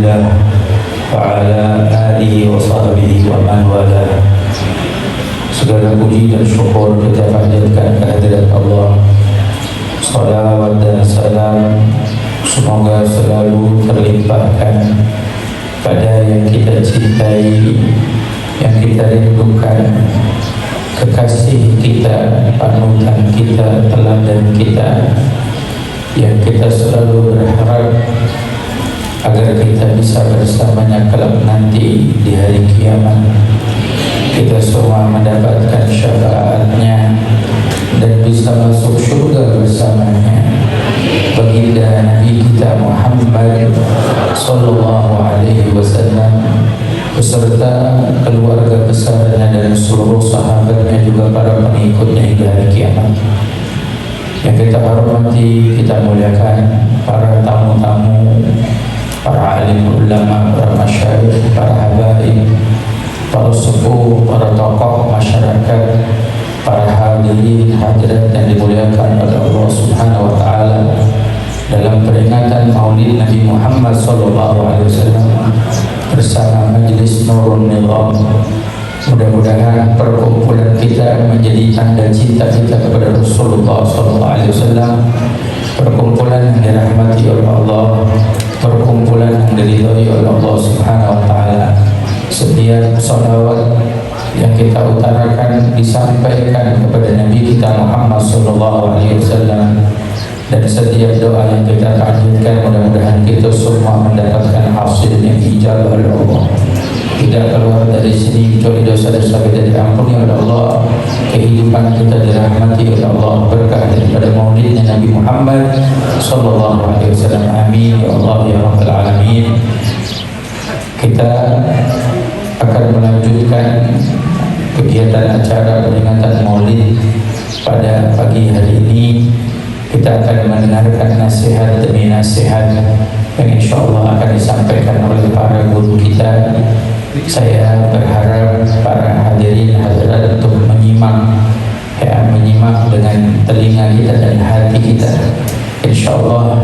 Rasulillah wa ala alihi wa sahbihi wa man wala. Segala puji dan syukur kita panjatkan kehadirat Allah. Salawat dan salam semoga selalu terlimpahkan pada yang kita cintai, yang kita rindukan, kekasih kita, panutan kita, teladan kita, yang kita selalu berharap agar kita bisa bersamanya kelak nanti di hari kiamat. Kita semua mendapatkan syafaatnya dan bisa masuk surga bersamanya. Baginda Nabi kita Muhammad sallallahu alaihi wasallam beserta keluarga besarnya dan seluruh sahabatnya, juga para pengikutnya hingga hari kiamat. Yang kita hormati, kita muliakan para tamu-tamu, para alim ulama, para masyayikh, para habaib, para sepuh, para tokoh masyarakat, para hadirin hadirat yang dimuliakan oleh Allah Subhanahu wa taala dalam peringatan Maulid Nabi Muhammad sallallahu alaihi wasallam bersama Majelis Nurul Nizam. Mudah-mudahan perkumpulan kita menjadi tanda cinta kita kepada Rasulullah sallallahu alaihi wasallam, perkumpulan yang dirahmati oleh Allah, perkumpulan yang diridhai oleh Allah Subhanahu wa taala. Setiap salawat yang kita utarakan disampaikan kepada Nabi kita Muhammad sallallahu alaihi wasallam, dan setiap doa yang kita panjatkan mudah-mudahan kita semua mendapatkan hasil yang ijabah oleh Allah. Tidak keluar dari sini kecuali dosa-dosa kita diampuni oleh Allah, kehidupan kita dirahmati oleh Allah, berkah daripada maulidnya Nabi Muhammad sallallahu alaihi wasallam. Amin ya Allah ya rabbal alamin. Kita akan melanjutkan kegiatan acara peringatan Maulid pada pagi hari ini. Kita akan mendengarkan nasihat demi nasihat yang insya Allah akan disampaikan oleh para guru kita. Saya berharap para hadirin hadirat untuk menyimak dengan telinga kita dan hati kita. Insya Allah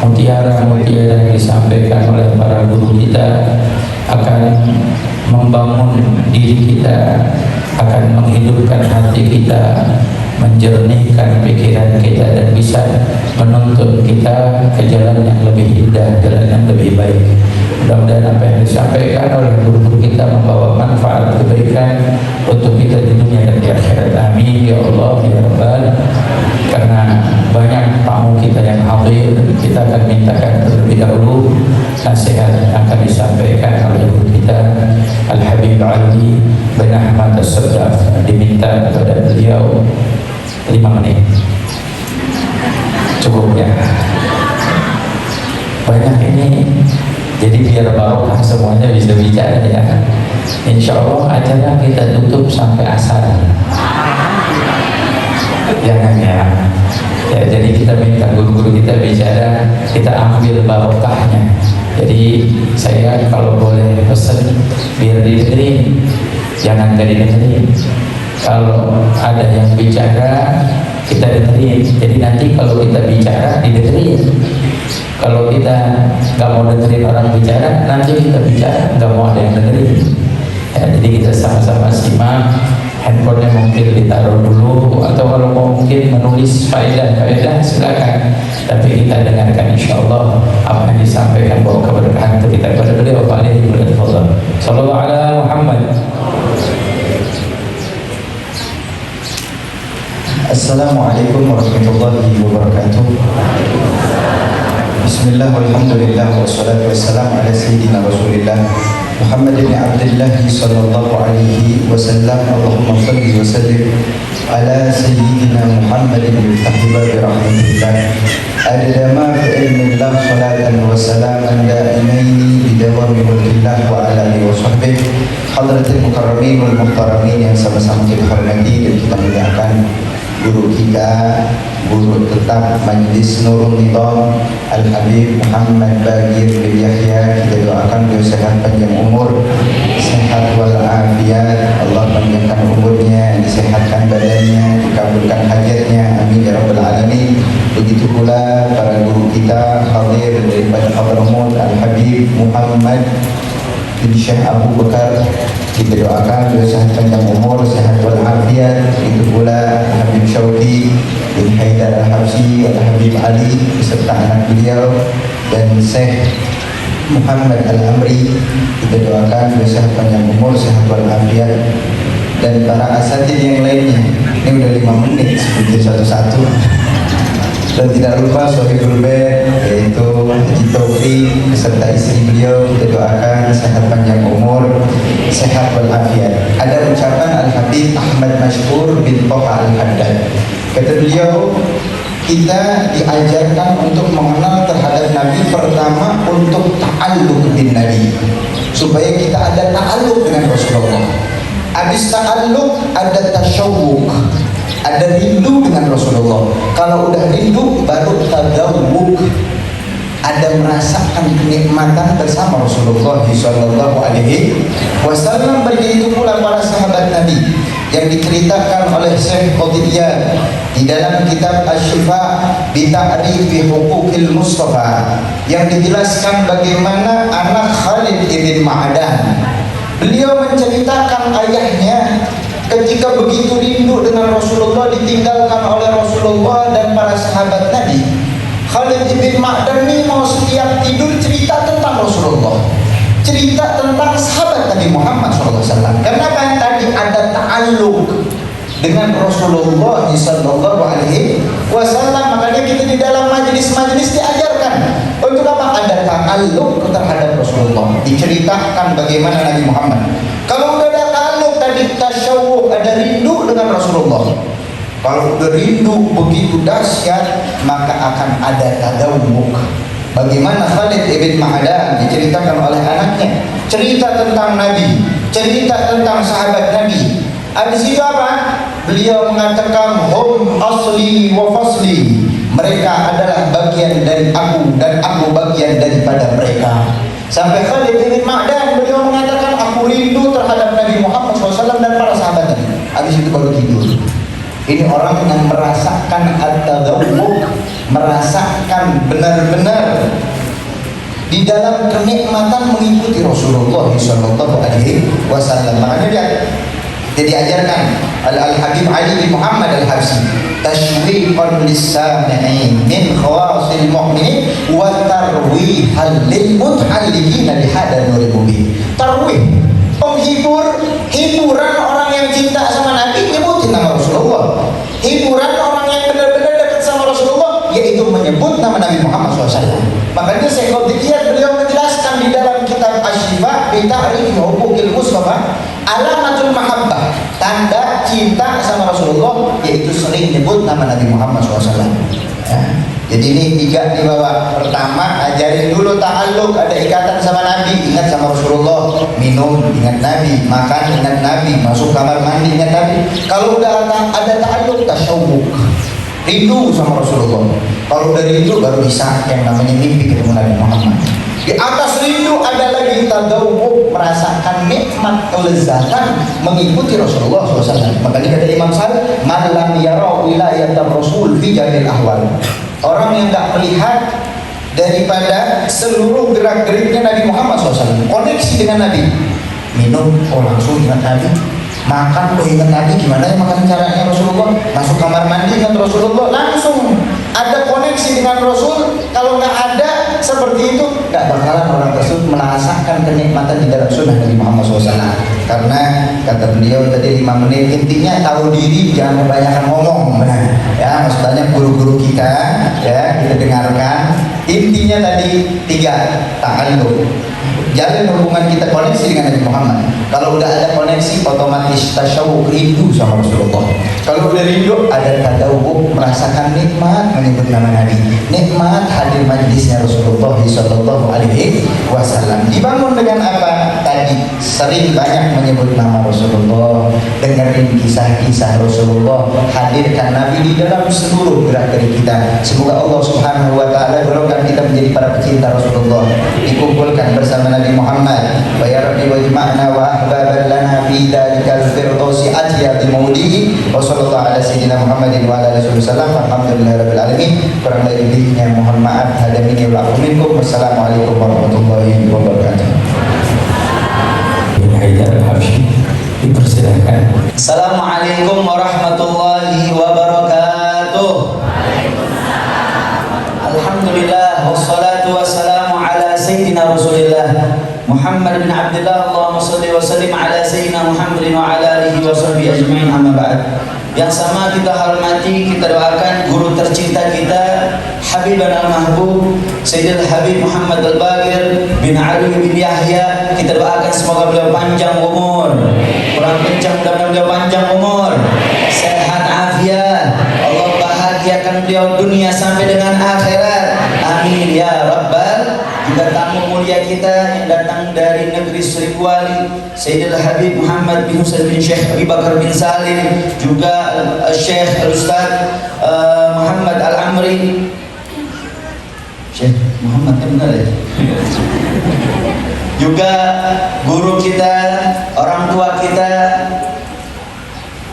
mutiara-mutiara yang disampaikan oleh para guru kita akan membangun diri kita, akan menghidupkan hati kita, menjernihkan pikiran kita, dan bisa menuntun kita ke jalan yang lebih indah, jalan yang lebih baik. Mudah-mudahan apa yang disampaikan oleh guru kita membawa manfaat kebaikan untuk kita di dunia dan di akhirat. Amin ya Allah ya Rabbal. Karena banyak tamu kita yang hadir, kita akan mintakan terlebih dahulu nasihat yang akan disampaikan oleh guru kita Al-Habib Ali bin Ahmad As-Saddaf. Diminta kepada beliau 5 menit. Cukup ya. Banyak ini, jadi biar barokah semuanya bisa bicara ya. Insya Allah acara kita tutup sampai asar. Jangan ya. Jadi kita minta guru-guru kita bicara, kita ambil barokahnya. Jadi saya kalau boleh pesan biar didengerin, jangan gak didengerin. Kalau ada yang bicara kita dengerin. Jadi nanti kalau kita bicara didengerin. Kalau kita nggak mau dengerin orang bicara, nanti kita bicara nggak mau ada yang dengerin. Ya, jadi kita sama-sama simak. Handphonenya mungkin ditaruh dulu, atau kalau mau mungkin menulis faedah silakan. Tapi kita dengarkan insya Allah apa yang disampaikan, bawa keberkahan kita kepada beliau. Sallallahu alaihi Muhammad. Assalamualaikum warahmatullahi wabarakatuh. Bismillah walhamdulillah wassalatu wassalamu ala sayyidina Rasulillah Muhammad bin Abdullah sallallahu alaihi wasallam. Allahumma salli wa sallim ala sayyidina Muhammad bin Tahibah rahmatillah adada ma fi ilmillah salatan wa salaman daimaini bidawami mulkillah wa ala alihi wa sahbihi hadratil mukarramin wal muhtaramin yang sama-sama kita hormati dan kita muliakan. Guru kita, guru tetap Majelis Nurul Nizam Al-Habib Muhammad Bagir bin Yahya, kita doakan beliau sehat panjang umur, sehat walafiat, Allah dipanjangkan umurnya, disehatkan badannya, dikabulkan hajatnya, amin ya rabbal alamin. Begitu pula para guru kita hadir daripada Hadramaut Al-Habib Muhammad bin Syekh Abu Bakar, kita doakan juga sehat panjang umur, sehat walafiat. Begitu pula Habib Syauqi bin Haidar Al-Habsyi, Al-Habib Ali beserta anak beliau, dan Syekh Muhammad Al-Amri, kita doakan juga sehat panjang umur, sehat walafiat, dan para asatidz yang lainnya. Ini udah 5 menit seperti satu-satu. Dan tidak lupa Sohibul Bait, yaitu Haji Taufik beserta istri beliau, kita doakan sehat panjang umur, sehat walafiat. Ada ucapan Al-Habib Ahmad Mashkur bin Toha Al-Haddad. Kata beliau, kita diajarkan untuk mengenal terhadap Nabi, pertama untuk ta'alluq bin Nabi, supaya kita ada ta'alluq dengan Rasulullah. Habis ta'alluq ada tasyawuq, ada rindu dengan Rasulullah. Kalau udah rindu baru tadawuq, ada merasakan kenikmatan bersama Rasulullah sallallahu alaihi wasallam. Begitu pula para sahabat Nabi yang diceritakan oleh Syekh Qadiyah di dalam kitab Asy-Syifa bi Ta'rifi Huquqil Mustafa, yang dijelaskan bagaimana anak Khalid ibn Ma'dan, beliau menceritakan ayahnya ketika begitu rindu dengan Rasulullah, ditinggalkan oleh Rasulullah dan para sahabat Nabi. Khalid ibn Ma'dan ini mau setiap tidur cerita tentang Rasulullah, cerita tentang sahabat Nabi Muhammad SAW. Karena kan tadi ada ta'alluq dengan Rasulullah sallallahu alaihi wasallam. Makanya kita di dalam majelis-majelis diajarkan untuk apa? Ada ta'alluq terhadap Rasulullah, diceritakan bagaimana Nabi Muhammad. Kalau udah ada ta'alluq tadi, tasyawuq, ada rindu dengan Rasulullah. Kalau udah rindu begitu dahsyat, maka akan ada tadawuq. Bagaimana Khalid ibn Ma'dan diceritakan oleh anaknya, cerita tentang Nabi, cerita tentang sahabat Nabi. Habis itu apa? Beliau mengatakan, hum asli wa fasli, mereka adalah bagian dari aku dan aku bagian daripada mereka. Sampai Khalid ibn Ma'dan beliau mengatakan, aku rindu terhadap Nabi Muhammad SAW dan para sahabat Nabi. Habis itu baru tidur. Ini orang yang merasakan at-tadawuq, merasakan benar-benar di dalam kenikmatan mengikuti Rasulullah sallallahu alaihi wasallam. Makanya dia diajarkan Al-Habib Ali bin Muhammad Al-Habsyi, tashwiqan lis-sami'in min khawasil mu'minin wa tarwihan lil mut'alliqin li hada nuril mubin. Tarwih, penghibur, hiburan orang yang cinta sama Nabi, nyebutin nama Rasulullah. Hiburan orang yang benar-benar dekat sama Rasulullah, yaitu menyebut nama Nabi Muhammad SAW. Makanya Syekh Qadiyah beliau menjelaskan di dalam kitab Asy-Syifa bi Ta'rifi Huquqil Mustafa, alamatul mahabbah, tanda cinta sama Rasulullah, yaitu sering nyebut nama Nabi Muhammad SAW. Ya. Jadi ini 3 di bawah. Pertama, ajarin dulu ta'alluq, ada ikatan sama Nabi, ingat sama Rasulullah. Minum, ingat Nabi. Makan, ingat Nabi. Masuk kamar mandi, ingat Nabi. Kalau udah ada ta'alluq, tasyawuq, rindu sama Rasulullah. Kalau udah rindu baru bisa yang namanya mimpi ketemu Nabi Muhammad. Di atas rindu ada lagi tadawuq, merasakan nikmat kelezatan mengikuti Rasulullah SAW. Makanya kata Imam Syafi'i, man lam yara wilayatar Rasul fi jamil ahwal, orang yang tak melihat daripada seluruh gerak-geriknya Nabi Muhammad SAW, koneksi dengan Nabi. Minum, oh langsung ingat Nabi. Makan, oh ingat Nabi, gimana ya makan caranya Rasulullah. Masuk kamar mandi ingat Rasulullah, langsung ada koneksi dengan Rasul. Kalau nggak ada seperti itu, nggak bakalan orang tersebut merasakan kenikmatan di dalam sunnah Nabi Muhammad SAW. Karena kata beliau tadi 5 menit, intinya tahu diri, jangan kebanyakan ngomong. Benar ya, maksudnya guru-guru kita ya, kita dengarkan. Intinya tadi 3, ta'alluq, jalin hubungan kita, koneksi dengan Nabi Muhammad. Kalau udah ada koneksi, otomatis tasyawuq, rindu sama Rasulullah. Kalau udah rindu, ada tadawuq, merasakan nikmat menyebut nama Nabi, nikmat hadir majlisnya Rasulullah sallallahu alaihi wasallam. Dibangun dengan apa? Tadi sering banyak menyebut nama Rasulullah, dengerin kisah-kisah Rasulullah, hadirkan Nabi di dalam seluruh gerak-gerik kita. Semoga Allah Subhanahu wa taala golongkan kita menjadi para pecinta Rasulullah, dikumpulkan bersama Nabi Muhammad. Wa ya Rabbi wajma'na wa ahbaban lana fi dzalikal firdaus wasallam. Alhamdulillahirabbil alamin. Kurang lebihnya mohon maaf. Hada minni wa minkum. Wassalamualaikum warahmatullahi wabarakatuh. Haidar Habsyi, dipersilakan. Assalamualaikum warahmatullahi wabarakatuh. Alhamdulillah wassalatu wassalamu ala sayyidina Rasulillah Muhammad bin Abdullah. Allahumma shalli wa sallim ala sayyidina Muhammadin wa ala alihi wa sahbihi ajma'in, amma ba'd. Yang sama kita hormati, kita doakan guru tercinta kita, Habibana al-Mahbub Sayyidil Habib Muhammad al-Baqir bin Ali bin Yahya. Kita doakan semoga beliau panjang umur, kurang kencang, mudah-mudahan beliau panjang umur, sehat afiat, Allah bahagiakan beliau dunia sampai dengan akhirat, amin ya rabbal. Juga tamu mulia kita yang datang dari negeri Sri Kuali, Sayyidil Habib Muhammad bin Husain bin Syekh Abi Bakar bin Salim, juga Syekh Al-Ustaz Muhammad Al-Amri. Syekh Muhammad benar ya? Juga guru kita, orang tua kita,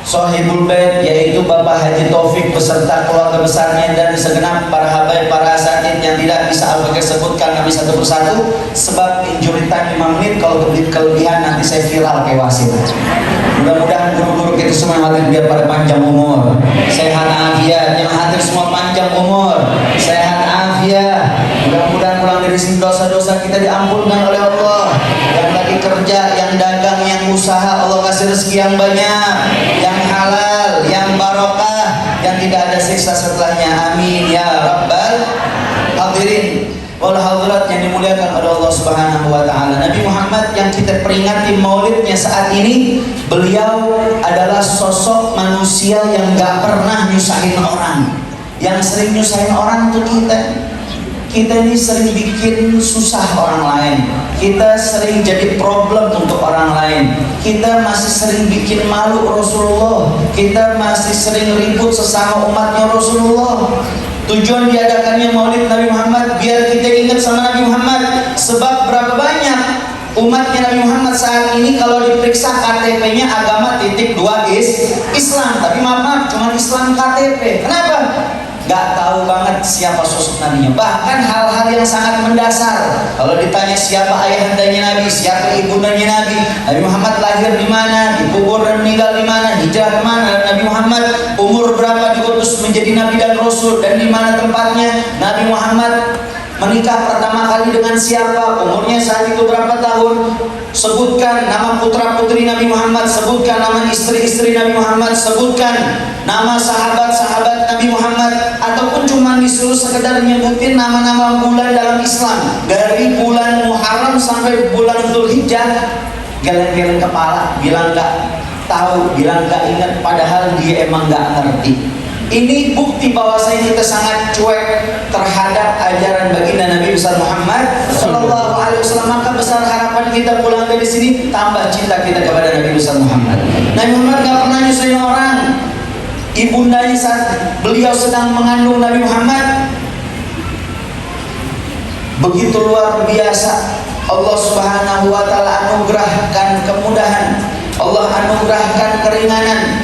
Sohibul Bait, yaitu Bapak Haji Taufik beserta keluarga besarnya dan segenap para habaib, para asatid yang tidak bisa Al-Fakir sebutkan kami satu persatu sebab injury time 5 menit. Kalau kelebihan nanti saya viral kayak wasit. Mudah-mudahan guru-guru kita semua yang hadir biar pada panjang umur, sehat afiat. Yang hadir semua panjang umur, sehat afiat. Mudah-mudahan pulang dari sini dosa-dosa kita diampunkan oleh Allah. Yang lagi kerja, yang dagang, yang usaha, Allah kasih rezeki yang banyak, yang halal, yang barokah, yang tidak ada siksa setelahnya, amin ya rabbal hadirin wal hadirat yang dimuliakan oleh Allah Subhanahu wa taala. Nabi Muhammad yang kita peringati maulidnya saat ini, beliau adalah sosok manusia yang gak pernah nyusahin orang. Yang sering nyusahin orang tuh kita ini sering bikin susah orang lain, kita sering jadi problem untuk orang lain, kita masih sering bikin malu Rasulullah, kita masih sering ribut sesama umatnya Rasulullah. Tujuan diadakannya maulid Nabi Muhammad biar kita ingat sama Nabi Muhammad. Sebab berapa banyak umatnya Nabi Muhammad saat ini kalau diperiksa KTP-nya agama titik 2 Islam, tapi maaf cuma Islam KTP. Kenapa? Gak tahu banget siapa sosok nabinya. Bahkan hal-hal yang sangat mendasar. Kalau ditanya siapa ayahandanya Nabi, siapa ibundanya Nabi, Nabi Muhammad lahir di mana, dikubur dan meninggal di mana, hijrah ke mana, Nabi Muhammad umur berapa diutus menjadi Nabi dan Rasul, dan di mana tempatnya, Nabi Muhammad menikah pertama kali dengan siapa, umurnya saat itu berapa tahun, sebutkan nama putra-putri Nabi Muhammad, sebutkan nama istri-istri Nabi Muhammad, sebutkan nama sahabat-sahabat Nabi Muhammad, ataupun cuma disuruh sekedar nyebutin nama-nama bulan dalam Islam, dari bulan Muharram sampai bulan Dzulhijjah, geleng-geleng kepala, bilang gak tahu, bilang gak ingat, padahal dia emang gak ngerti. Ini bukti bahwasanya kita sangat cuek terhadap ajaran baginda Nabi besar Muhammad Sallallahu Alaihi Wasallam. Maka besar harapan kita pulang dari sini, tambah cinta kita kepada Nabi besar Muhammad. Nabi Muhammad gak pernah nyusahin orang. Ibundanya saat beliau sedang mengandung Nabi Muhammad, begitu luar biasa Allah Subhanahu wa taala anugerahkan kemudahan, Allah anugerahkan keringanan.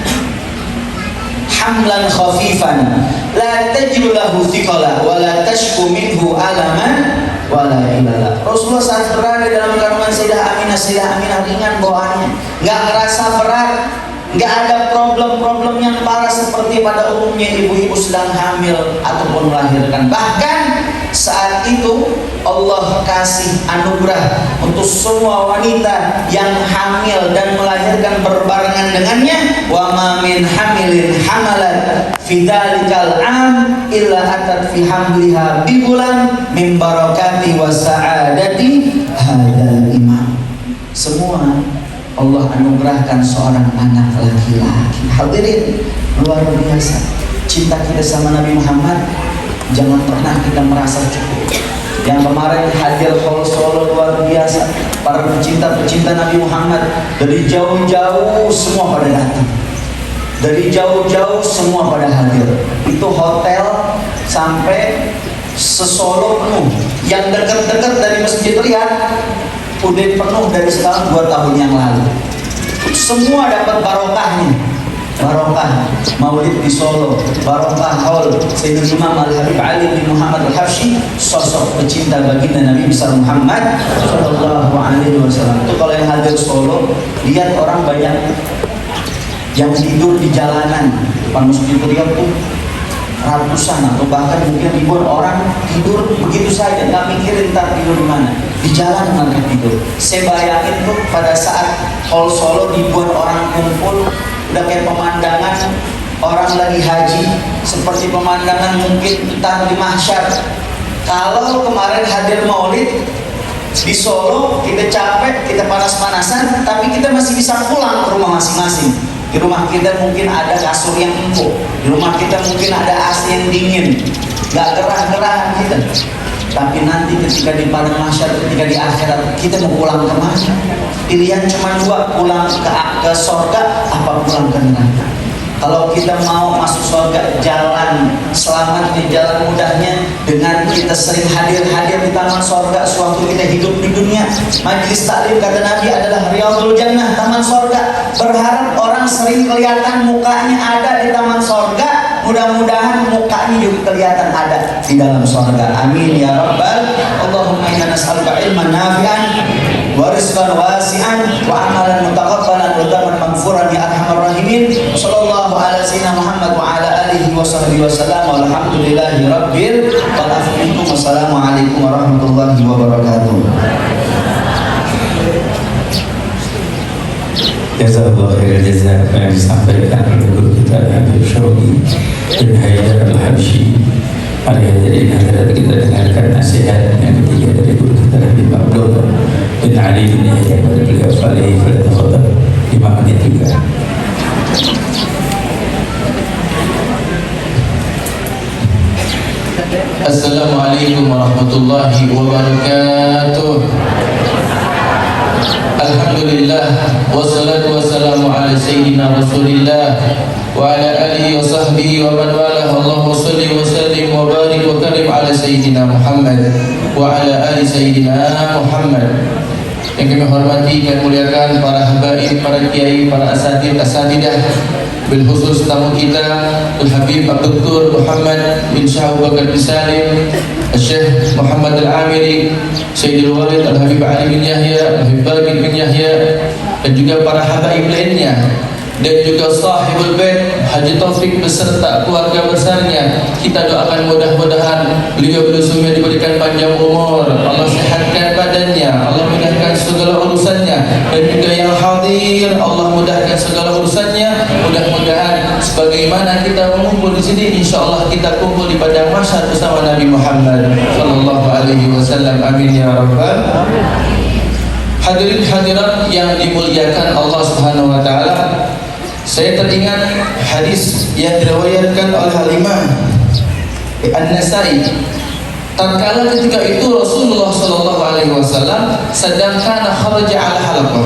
Hamlan khafifan la tajidu lahu thiqala wa la tashku minhu alaman wa la ilala. Rasulullah saat berada dalam kandungan Sayyidah Aminah ringan bawaannya, enggak ngerasa berat, enggak ada problem-problem yang parah seperti pada umumnya ibu-ibu sedang hamil ataupun melahirkan. Bahkan saat itu Allah kasih anugerah untuk semua wanita yang hamil dan melahirkan berbarengan dengannya. Wa ma min hamilin hamalat fi dzalikal am illa atat fi hamliha bi bulan min barakati wa sa'adati hadzal imam. Semua Allah anugerahkan seorang anak laki-laki. Hadirin, luar biasa cinta kita sama Nabi Muhammad. Jangan pernah kita merasa cukup. Yang kemarin hadir Hall Solo luar biasa, para pecinta-pecinta Nabi Muhammad dari jauh-jauh semua pada datang, dari jauh-jauh semua pada hadir. Itu hotel sampai sesolo penuh. Yang dekat-dekat dari Masjid Riyadh udah penuh dari setahun 2 tahun yang lalu. Semua dapat barokahnya. barokah Maulid di Solo, barokah haul Sayyidul Imam Al-Habib Ali bin Muhammad Al-Habsyi, sosok pecinta baginda Nabi besar Muhammad sallallahu alaihi wasallam. Itu kalau yang hadir Solo, lihat orang banyak yang tidur di jalanan. Depan Masjid Riyadh tuh ratusan atau bahkan mungkin ribuan orang tidur begitu saja, nggak mikirin ntar tidur di mana, di jalan mereka tidur. Saya bayangin tuh pada saat Hall Solo ribuan orang kumpul, udah kayak pemandangan orang lagi haji, seperti pemandangan mungkin entah di mahsyar. Kalau kemarin hadir Maulid di Solo, kita capek, kita panas-panasan, tapi kita masih bisa pulang ke rumah masing-masing. Di rumah kita mungkin ada kasur yang empuk, di rumah kita mungkin ada AC yang dingin, gak gerah-gerahan kita. Tapi nanti ketika di padang mahsyar, ketika di akhirat, kita mau pulang kemana? Pilihan cuma dua, pulang ke sorga apa pulang ke neraka. Kalau kita mau masuk surga, jalan selamatnya, jalan mudahnya dengan kita sering hadir di taman surga sewaktu kita hidup di dunia. Majlis taklim kata Nabi adalah Riyadhul Jannah, taman surga. Berharap orang sering kelihatan mukanya ada di taman surga. Mudah-mudahan mukanya juga kelihatan ada di dalam surga. Amin ya rabbal. Allahumma inna nas'aluka ilman nafi'an wa rizqan wasi'an wa amalan mutaqabbalan wa daman maghfuran ya arhamar rahimin. Sallallahu ala sayyidina Muhammad wa ala alihi wa sahbihi wa sallam. Walhamdulillahi rabbil alamin. Wassalamualaikum warahmatullahi wabarakatuh. Jazakallah khair jazaa. Apa yang disampaikan oleh guru kita Habib Syauqi bin Haidar Al-Habsyi. Mari hadirin hadirat kita dengarkan nasihat yang ketiga dari guru kita Habib Abdullah bin Ali bin Yahya kepada beliau sekalian. Tafadhal 5 menit juga. Assalamualaikum warahmatullahi wabarakatuh. Alhamdulillah wassalatu wassalamu ala sayyidina Rasulillah wa ala alihi wa sahbihi wa man walah. Allahumma shalli wa sallim wa barik wa karim ala sayyidina Muhammad wa ala ali sayyidina Muhammad. Yang kami hormati dan muliakan para habaib, para kiai, para asatidah, bil khusus tamu kita Al-Habib Dr. Muhammad bin Syah Bakar bin Salim, Syekh Muhammad Al-Amiri, Sayyidul Walid Al-Habib Ali bin Yahya, Al-Habib Bagir bin Yahya, dan juga para habaib lainnya, dan juga sahibul bait Haji Taufik beserta keluarga besarnya. Kita doakan mudah-mudahan beliau semua diberikan panjang umur, Allah sehatkan badannya, Allah mudahkan segala urusannya, dan juga yang hadir Allah mudahkan segala urusannya. Mudah-mudahan sebagaimana kita mengumpul di sini, insyaallah kita kumpul di padang mahsyar bersama Nabi Muhammad sallallahu alaihi wasallam. Amin ya rabbal. Hadirin hadirat yang dimuliakan Allah Subhanahu wa taala, saya teringat hadis yang diriwayatkan oleh Al-Imam An-Nasai. Tatkala ketika itu Rasulullah sallallahu alaihi wasallam sedang kana kharaja ala halaqah.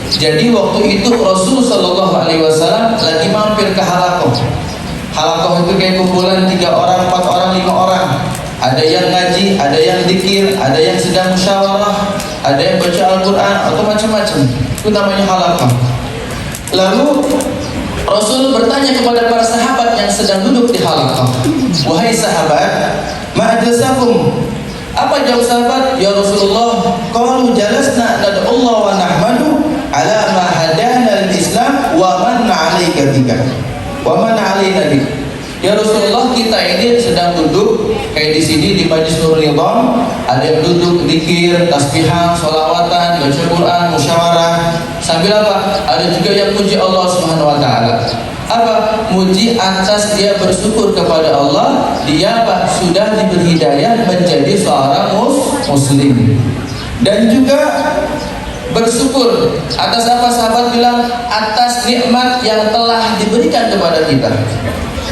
Jadi waktu itu Rasul sallallahu alaihi wasallam lagi mampir ke halaqah. Halaqah itu kayak kumpulan 3 orang, 4 orang, 5 orang. Ada yang ngaji, ada yang zikir, ada yang sedang musyawarah, ada yang baca Al-Qur'an atau macam-macam. Itu namanya halaqah. Lalu Rasul bertanya kepada para sahabat yang sedang duduk di halaqah, "Wahai sahabat, ma'ajasakum?" Apa jawab sahabat? "Ya Rasulullah, qalu jalasna nad'ullah wa nahmadu ala ma hadana al-Islam wa man 'alaika bika wa man 'alaina bika." Ya Rasulullah, kita ini sedang duduk kayak di sini di Majlis Nurul Nidham, ada yang duduk zikir, tasbihan, sholawatan, baca Quran, musyawarah. Sambil apa? Ada juga yang muji Allah Subhanahu wa taala. Apa? Muji atas dia bersyukur kepada Allah, dia apa? Sudah diberi hidayah menjadi seorang muslim. Dan juga bersyukur atas apa? Sahabat bilang atas nikmat yang telah diberikan kepada kita.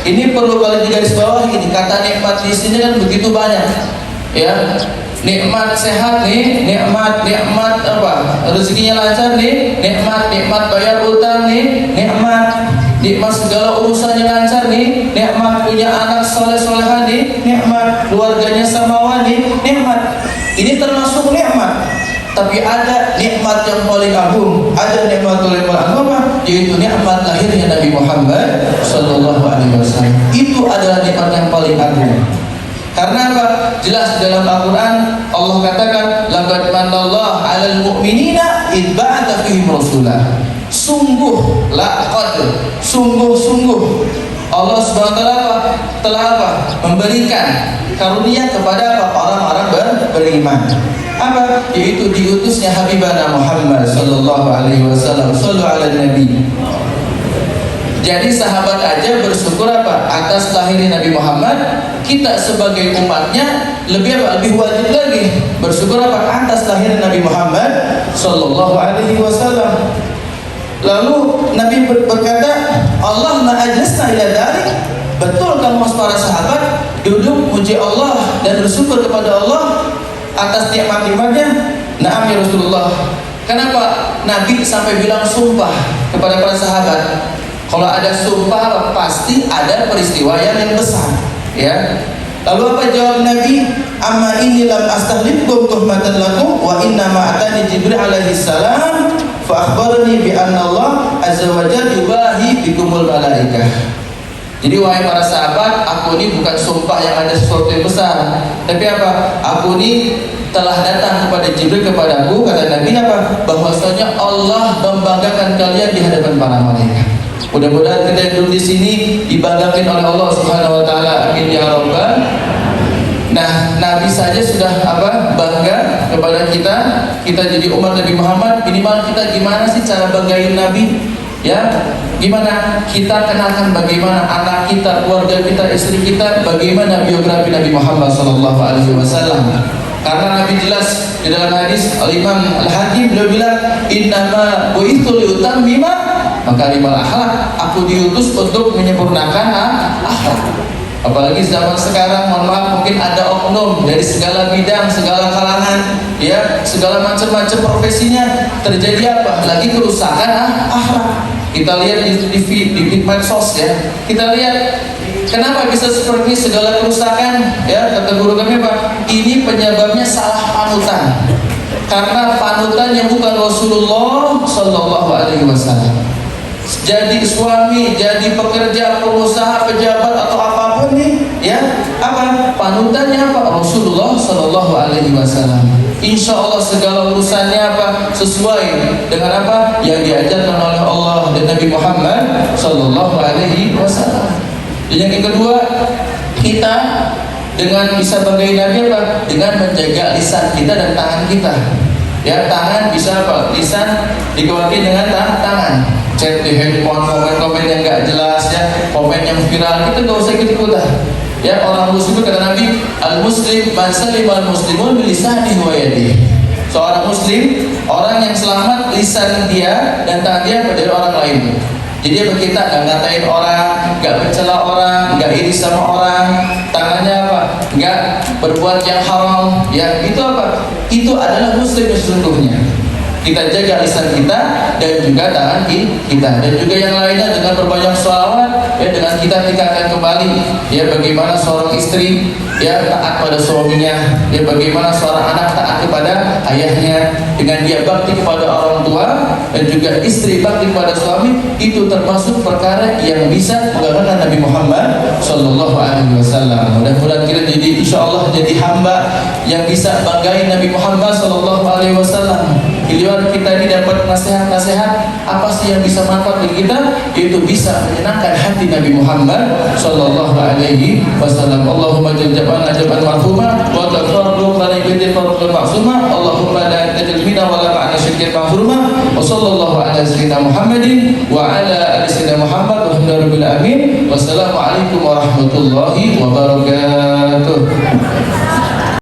Ini perlu kali digarisbawahi, ini kata nikmat di sini kan begitu banyak, ya. Nikmat sehat nih, nikmat apa? Rezekinya lancar nih, nikmat bayar utang nih, nikmat segala urusannya lancar nih, nikmat punya anak soleh-soleha nih, nikmat keluarganya samawa nih, nikmat. Ini termasuk nikmat. tapi ada nikmat yang paling agung, ada nikmat yang paling agung apa? Yaitu nikmat lahirnya Nabi Muhammad sallallahu alaihi wasallam. Itu adalah nikmat yang paling agung. Karena apa? Jelas dalam Al-Quran Allah katakan, laqad manallahu 'alal mu'minina id ba'atha fihim rasulah. Sungguh, laqad, sungguh Allah Subhanahu wa taala telah apa? Memberikan karunia kepada apa? Orang-orang beriman. Apa? Yaitu diutusnya Habibana Muhammad sallallahu alaihi wasallam. Shallu ala nabi. Jadi sahabat aja bersyukur apa? Atas lahirnya Nabi Muhammad. Kita sebagai umatnya lebih apa? Lebih wajib lagi bersyukur apa? Atas lahirnya Nabi Muhammad sallallahu alaihi wasallam. Lalu Nabi berkata, Allah ma'ajlasna ila dhalik. Betul kamu para sahabat duduk puji Allah dan bersyukur kepada Allah atas nikmat-nikmatnya. Naam ya Rasulullah. Kenapa Nabi sampai bilang sumpah kepada para sahabat? Kalau ada sumpah pasti ada peristiwa yang besar, ya. Lalu apa jawab Nabi? Amma inni lam astahlifkum tuhmatan lakum wa inna ma atani Jibril alaihi salam fa akhbarani bi anna Allah azza wa jalla yubahi bikumul malaikah. Jadi wahai para sahabat, aku ini bukan sumpah yang ada sesuatu yang besar, tapi apa? Aku ini telah datang kepada Jibril kepadaku, kata Nabi apa? Bahwasanya Allah membanggakan kalian di hadapan para malaikat. Mudah-mudahan kita yang duduk di sini dibanggakan oleh Allah Subhanahu wa taala. Amin ya rabbal. Nah, Nabi saja sudah apa? Bangga kepada kita. Kita jadi umat Nabi Muhammad, minimal kita gimana sih cara banggain Nabi? Ya, gimana kita kenalkan bagaimana anak kita, keluarga kita, istri kita, bagaimana biografi Nabi Muhammad sallallahu alaihi wasallam. Karena Nabi jelas di dalam hadis Al-Imam Al-Hakim beliau bilang, "Innama bu'itsu liutammima makarimal akhlak." Aku diutus untuk menyempurnakan akhlak. Apalagi zaman sekarang, mohon maaf, mungkin ada oknum dari segala bidang, segala kalangan, ya, segala macam-macam profesinya. Terjadi apa? Lagi kerusakan akhlak. Kita lihat di medsos, ya. Kita lihat kenapa bisa seperti segala kerusakan, ya. Kata guru kami apa? Ini penyebabnya salah panutan. Karena panutan yang bukan Rasulullah sallallahu alaihi wasallam. Jadi suami, jadi pekerja, pengusaha, pejabat atau apapun nih, ya, apa panutannya apa? Rasulullah sallallahu alaihi wasallam. Insya Allah segala urusannya apa? Sesuai dengan apa yang diajarkan oleh Allah dan Nabi Muhammad sallallahu alaihi wasallam. Dan yang kedua, kita dengan bisa banggain Nabi apa? Dengan menjaga lisan kita dan tangan kita. Ya, tangan bisa apa? Lisan dikuatin dengan tangan. Chat di handphone, komen-komen yang gak jelas, ya, komen yang viral, kita gak usah ikut-ikutan. Ya, orang muslim kata Nabi, al-muslim man salimal muslimun bilisanihi wa yadihi. Seorang muslim, orang yang selamat lisan dia dan tangan dia dari orang lain. Jadi kita gak ngatain orang, gak mencela orang, gak iri sama orang, tangannya apa? Gak berbuat yang haram, ya, itu apa? Itu adalah muslim sesungguhnya. Kita jaga lisan kita dan juga tangan kita, dan juga yang lainnya dengan berbanyak sholawat, ya, dengan kita tingkatkan kembali, ya, bagaimana seorang istri, ya, taat pada suaminya, ya, bagaimana seorang anak taat kepada ayahnya, dengan dia bakti kepada orang tua dan juga istri bakti kepada suami. Itu termasuk perkara yang bisa menggunakan Nabi Muhammad sallallahu alaihi wasallam. Mudah-mudahan kita jadi insyaallah jadi hamba yang bisa banggain Nabi Muhammad sallallahu alaihi wasallam. Giliran kita ini dapat nasihat-nasihat apa sih yang bisa manfaat bagi kita, itu bisa menyenangkan hati Nabi Muhammad sallallahu alaihi wasallam. Allahumma jabban ajaban marhuma wa tafarruq lana bi farqul ma'suma. Allahumma la tajal minna wa la ba'na syirkin mahzuma. Wa sallallahu ala sayyidina Muhammadin wa ala ali sayyidina Muhammad walhamdulillahi rabbil alamin. Wassalamu alaikum warahmatullahi wabarakatuh.